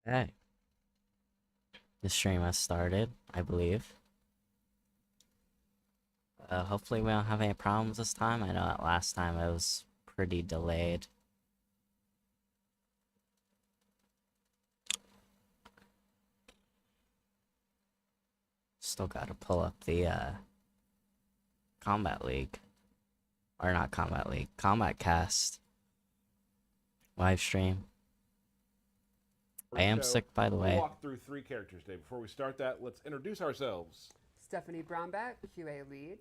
Okay. The stream has started, I believe. Hopefully we don't have any problems this time. I know that last time it was pretty delayed. Still gotta pull up the, Kombat League. Or not Kombat League, Kombat Kast. Live stream. I am sick, by the way. We'll walk through 3 characters today. Before we start that, let's introduce ourselves. Stephanie Brownback, QA lead.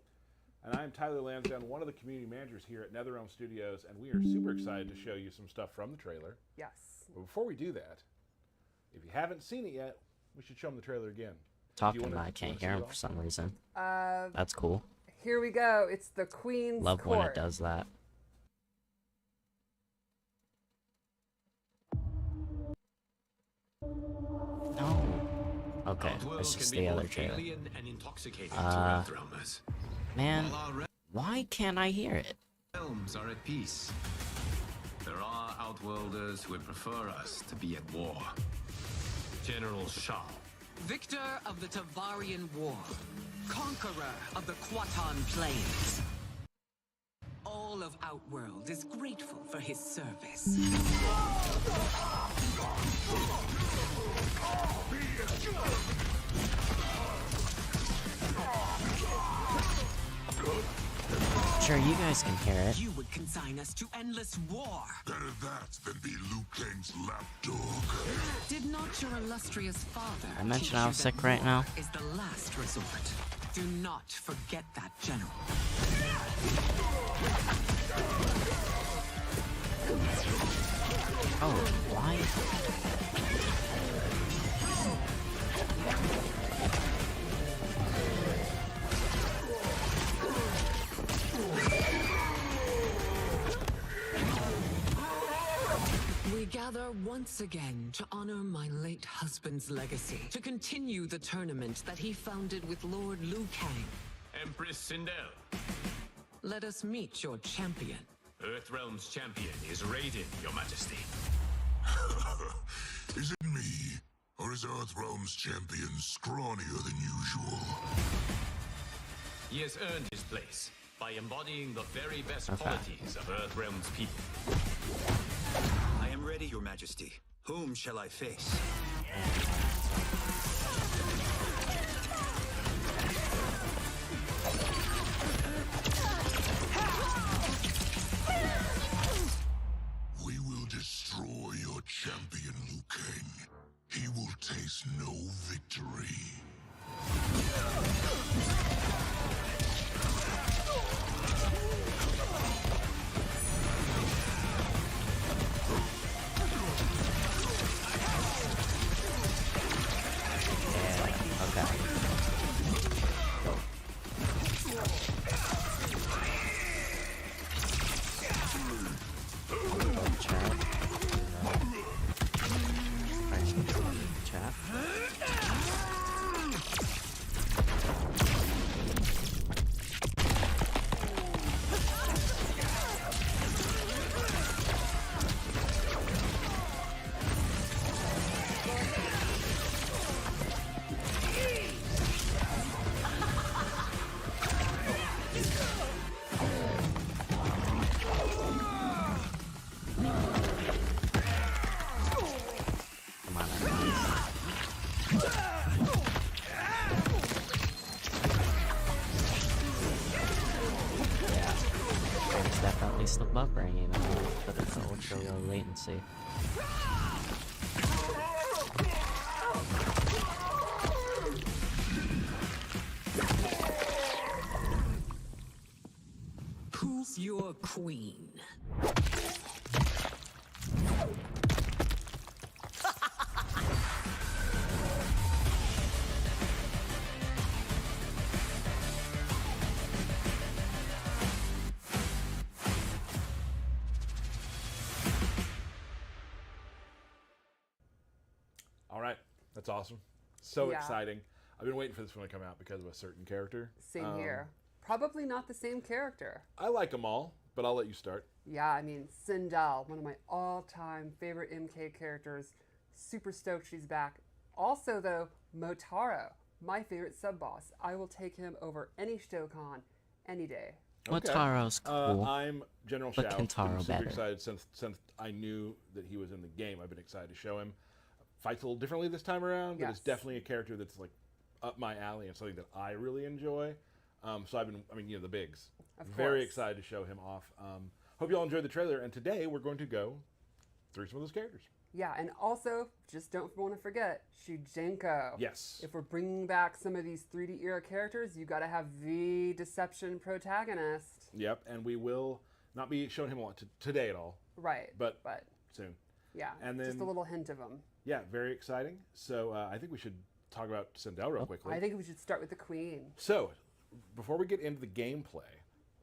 And I'm Tyler Lansdowne, one of the community managers here at NetherRealm Studios, and we are super excited to show you some stuff from the trailer. Yes. But before we do that, if you haven't seen it yet, we should show them the trailer again. Talking, but I can't hear him for some reason. That's cool. Here we go. It's the Queen's Love Court. when it does that. No. Okay, this is the other trailer. Man, why can't I hear it? Realms are at peace. There are outworlders who would prefer us to be at war. General Shao. Victor of the Tavarian War. Conqueror of the Quatan Plains. All of Outworld is grateful for his service. Sure, you guys can hear it. You would consign us to endless war. Better that than be Liu Kang's lapdog. Did not your illustrious father I mentioned teach I you was that sick right war now. is the last resort. Do not forget that, General. Oh, why? We gather once again to honor my late husband's legacy, to continue the tournament that he founded with Lord Liu Kang. Empress Sindel. Let us meet your champion. Earthrealm's champion is raided, Your Majesty. Is it me? Or is Earthrealm's champion scrawnier than usual? He has earned his place by embodying the very best qualities of Earthrealm's people. I am ready, Your Majesty. Whom shall I face? We will destroy your champion, Liu Kang. He will taste no victory. The buffering even but it's an ultra low latency. Who's your queen? All right, that's awesome. So Yeah. exciting. I've been waiting for this one to come out because of a certain character. Same here. Probably not the same character. I like them all, but I'll let you start. Yeah, I mean, Sindel, one of my all-time favorite MK characters. Super stoked she's back. Also, though, Motaro, my favorite sub-boss. I will take him over any Shokan any day. Motaro's cool. I'm General but Shao. Kentaro Been super better. excited since I knew that he was in the game. I've been excited to show him. Fights a little differently this time around, but it's Yes. definitely a character that's like up my alley and something that I really enjoy. So the bigs. Of Very course. excited to show him off. Hope you all enjoyed the trailer. And today we're going to go through some of those characters. Yeah, and also, just don't want to forget, Shujenko. Yes. If we're bringing back some of these 3D era characters, you got to have the Deception protagonist. Yep. And we will not be showing him a lot today at all, Right. but soon. yeah, and just a then- little hint of him. Yeah, very exciting. So I think we should talk about Sindel real quickly. I think we should start with the Queen. So, before we get into the gameplay,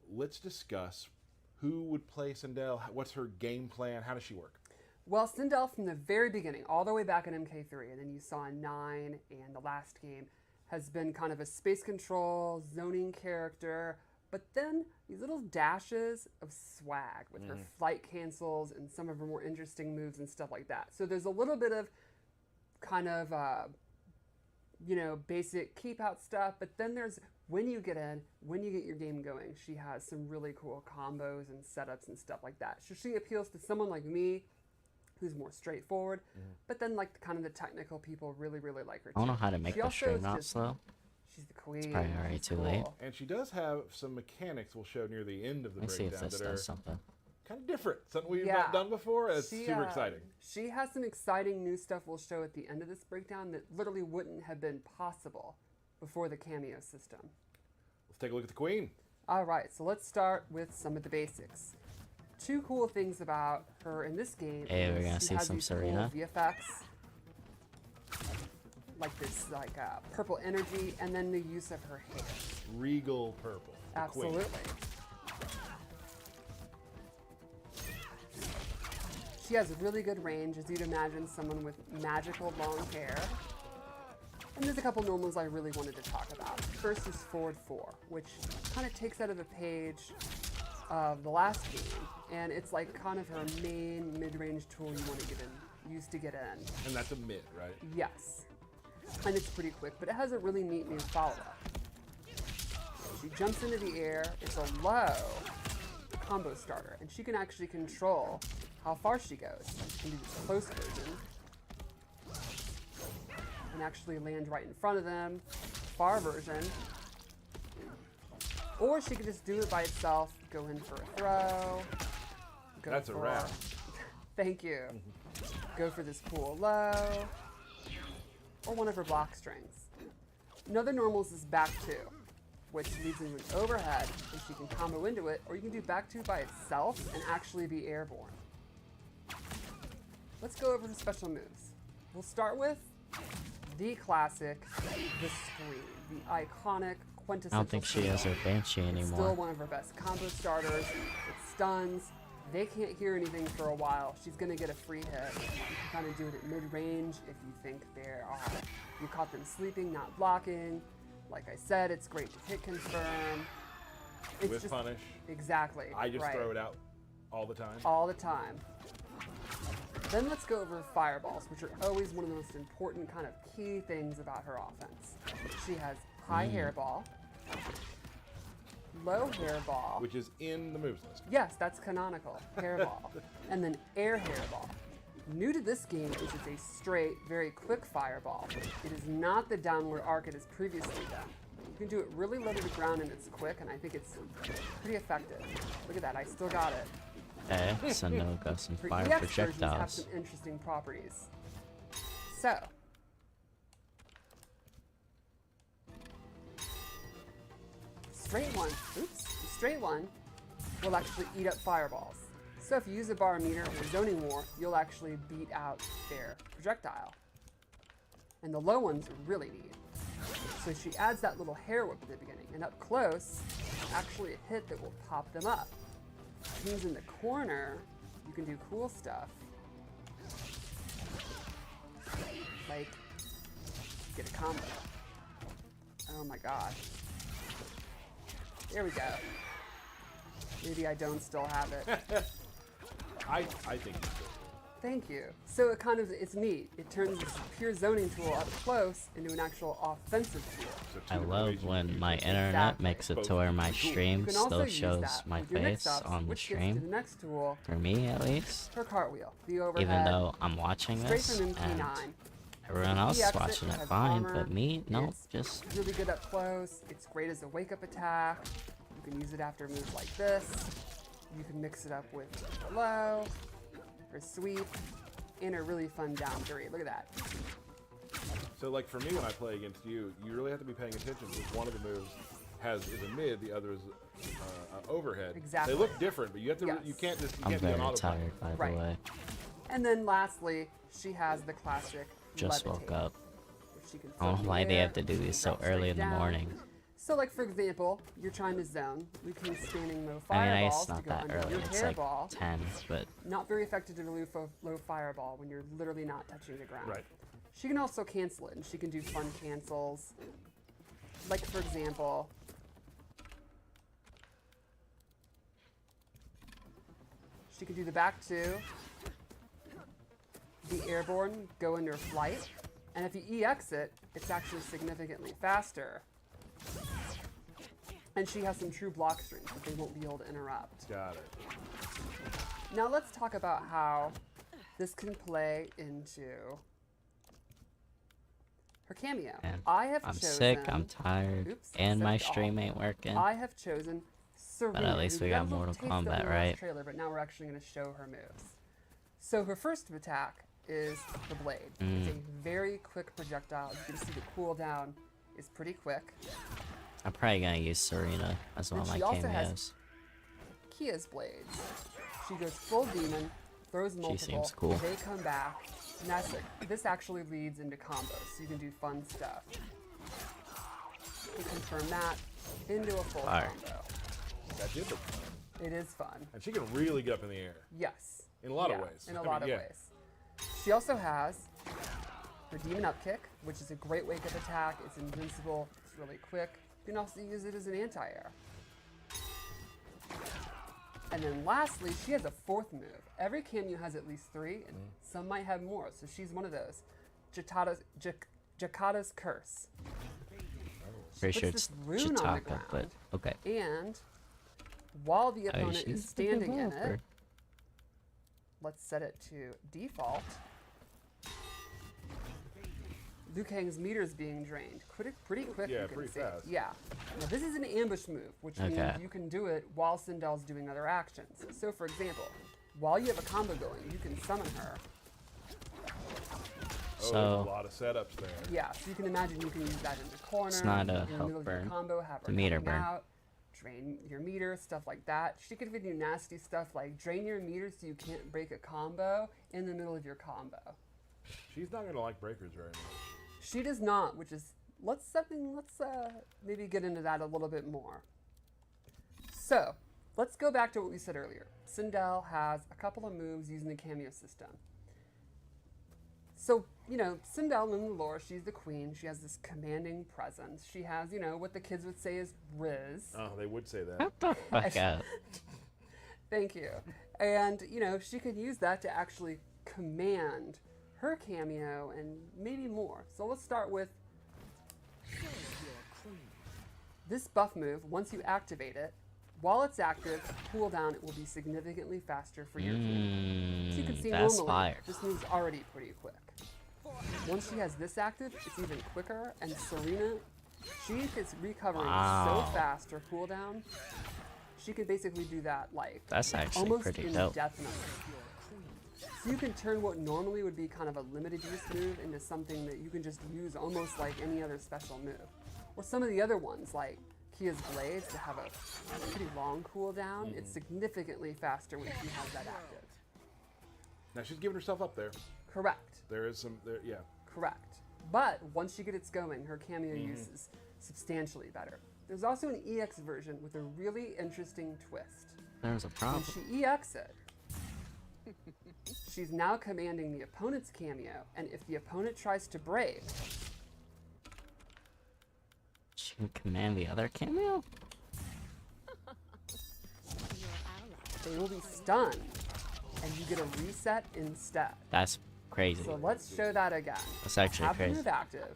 let's discuss who would play Sindel. What's her game plan? How does she work? Well, Sindel from the very beginning, all the way back in MK3, and then you saw in 9 and the last game, has been kind of a space control, zoning character, but then these little dashes of swag with her flight cancels and some of her more interesting moves and stuff like that. So there's a little bit of kind of, basic keep out stuff, but then there's when you get your game going, she has some really cool combos and setups and stuff like that. So she appeals to someone like me, who's more straightforward, but then like kind of the technical people really, really like her. I don't too. know how to make She the also stream is not just- slow. She's the queen. probably already She's too late. cool. And she does have some mechanics we'll show near the end of the Let's see if breakdown this that are does something. kind of different. Something we've Yeah. not done before. And it's She, super exciting. She has some exciting new stuff we'll show at the end of this breakdown that literally wouldn't have been possible before the cameo system. Let's take a look at the Queen. All right, so let's start with some of the basics. Two cool things about her in this game Hey, we're is gonna she see has some these cool Serena. VFX, like this purple energy, and then the use of her hair. Regal purple. the Queen. Absolutely. She has really good range, as you'd imagine someone with magical long hair. And there's a couple normals I really wanted to talk about. First is Forward 4, which kind of takes out of the page of the last game, and it's like kind of her main mid-range tool you want to use to get in. And that's a mid, right? Yes. And it's pretty quick, but it has a really neat new follow-up. She jumps into the air, it's a low combo starter, and she can actually control how far she goes. She can do this close version, and actually land right in front of them, far version. Or she could just do it by itself, go in for a throw. Go That's a for- wrap. Thank you. Go for this cool low, or one of her block strings. Another normals is back two, which leads into an overhead, and she can combo into it, or you can do back two by itself and actually be airborne. Let's go over the special moves. We'll start with the classic, the Scream, the iconic, quintessential. I don't think she has her Banshee It's still anymore. one of her best combo starters. It stuns. They can't hear anything for a while. She's gonna get a free hit. You can kind of do it at mid-range if you think you caught them sleeping, not blocking. Like I said, it's great to hit confirm. It's With just, punish. Exactly. I just right. throw it out all the time. All the time. Then let's go over fireballs, which are always one of the most important kind of key things about her offense. She has high hairball, low hairball. Which is in the moves list. Yes, that's canonical, hairball. And then air hairball. New to this game is it's a straight, very quick fireball. It is not the downward arc it has previously done. You can do it really low to the ground and it's quick, and I think it's pretty effective. Look at that, I still got it. Okay, so no got some Her fire EX versions have projectiles. some interesting properties. So, the straight one will actually eat up fireballs. So if you use a barometer or zoning war, you'll actually beat out their projectile. And the low ones are really neat. So she adds that little hair whip at the beginning, and up close, actually a hit that will pop them up. Means in the corner, you can do cool stuff. Like, get a combo. Oh my gosh. There we go. Maybe I don't still have it. I think it's good. Thank you. So it's neat. It turns this pure zoning tool up close into an actual offensive tool. So two I different love ways you when can use my it. internet Exactly. makes it Both to where my cool. You stream can also still use shows that my with your face mix-ups, on the which gets to the stream. next tool, For me, at least. her cartwheel, the overhead. Even though I'm watching straight this from and MP9. everyone else is EX watching it has fine, armor, but me, nope, it's just really good up close. It's great as a wake-up attack. You can use it after moves like this. You can mix it up with low, or sweep, and a really fun down three. Look at that. So like for me, when I play against you, you really have to be paying attention because one of the moves is a mid, the other is overhead. Exactly. They look different, but you have to. Yes. You can't just. You I'm can't be on very autopilot. tired, by Right. the way. And then lastly, she has the classic Just woke levitate, up. which she can I don't know float why in the they air, have to do these so drop straight early in the down. morning. So like for example, you're trying to zone. We can standing low I mean, fireballs it's not to go that under early. your It's like hairball. 10, but Not very effective to do low fireball when you're literally not touching the ground. Right. She can also cancel it, and she can do fun cancels. Like for example, she can do the back two, the airborne, go into flight, and if you EX it, it's actually significantly faster. And she has some true block strings that they won't be able to interrupt. Got it. Now let's talk about how this can play into her cameo. man, I have I'm chosen. sick, I'm tired, Oops, and my set it stream off. ain't working. I have chosen Serena. But at least we got a little Mortal taste of it in Kombat, the last right? Trailer, but now we're actually going to show her moves. So her first attack is the blade. It's a very quick projectile. You can see the cooldown is pretty quick. I'm probably gonna use Serena as one of And my she also has cameos. Kia's blades. She goes full demon, throws multiple. seems cool. They come back. And this actually leads into combos, so you can do fun stuff. You can turn that into a full Fire. combo. That did look fun. It is fun. And she can really get up in the air. Yes. In a lot of Yeah, ways. In I a mean, lot of yeah. ways. She also has her demon up kick, which is a great wake up attack. It's invincible. It's really quick. You can also use it as an anti-air. And then lastly, she has a fourth move. Every cameo has at least 3, and some might have more. So she's one of those. Jakata's Curse. Pretty sure puts it's this rune on the Chitaka, but ground. okay. And while the Oh, opponent she's is the standing in developer. it, let's set it to default. Liu Kang's meter is being drained. Pretty quick, Yeah, you can pretty see. fast. Yeah. Now this is an ambush move, which means Okay. you can do it while Sindel's doing other actions. So for example, while you have a combo going, you can summon her. Oh, So- there's a lot of setups there. Yeah, so you can imagine you can use that in the corner. It's not a in the health middle of your burn. combo, have her The meter coming burn. out, drain your meter, stuff like that. She could even do nasty stuff like drain your meter so you can't break a combo in the middle of your combo. She's not gonna like breakers very much. She does not, which is let's maybe get into that a little bit more. So let's go back to what we said earlier. Sindel has a couple of moves using the cameo system. So, Sindel in the lore, she's the queen. She has this commanding presence. She has, what the kids would say is Riz. Oh, they would say that. Get the fuck out. Thank you. And, she could use that to actually command her cameo and maybe more. So let's start with this buff move. Once you activate it, while it's active, cooldown, it will be significantly faster for your queen. So you can see That's normally, fire. this move's already pretty quick. Once she has this active, it's even quicker. And Serena, she is recovering Wow. so fast, her cooldown. She can basically do that like That's actually almost pretty dope. indefinitely. So you can turn what normally would be kind of a limited use move into something that you can just use almost like any other special move. Or some of the other ones like Kia's Blades that have a pretty long cooldown. It's significantly faster when she has that active. Now she's giving herself up there. Correct. There is some there. Yeah. Correct. But once she gets going, her cameo use is substantially better. There's also an EX version with a really interesting twist. There's a When problem. she EX it, she's now commanding the opponent's cameo, and if the opponent tries to break, She can command the other cameo? they will be stunned. and you get a reset instead. That's crazy. So let's show that again. That's actually Have the crazy. move active.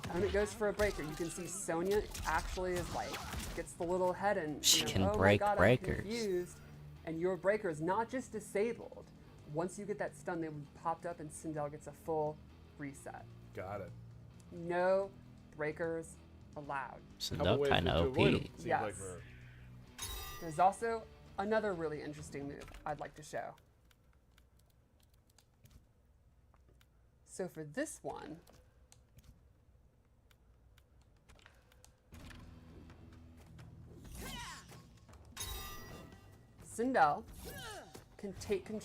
The time it goes for a breaker, you can see Sonya actually is like, gets the little head and She you know, can oh break my God, breakers. I'm confused. And your breaker is not just disabled. Once you get that stun, they popped up and Sindel gets a full reset. Got it. No breakers allowed. Couple Sindel ways kind to of avoid 'em, OP. seems Yes. like for her. There's also another really interesting move I'd like to show. So for this one, Sindel can take control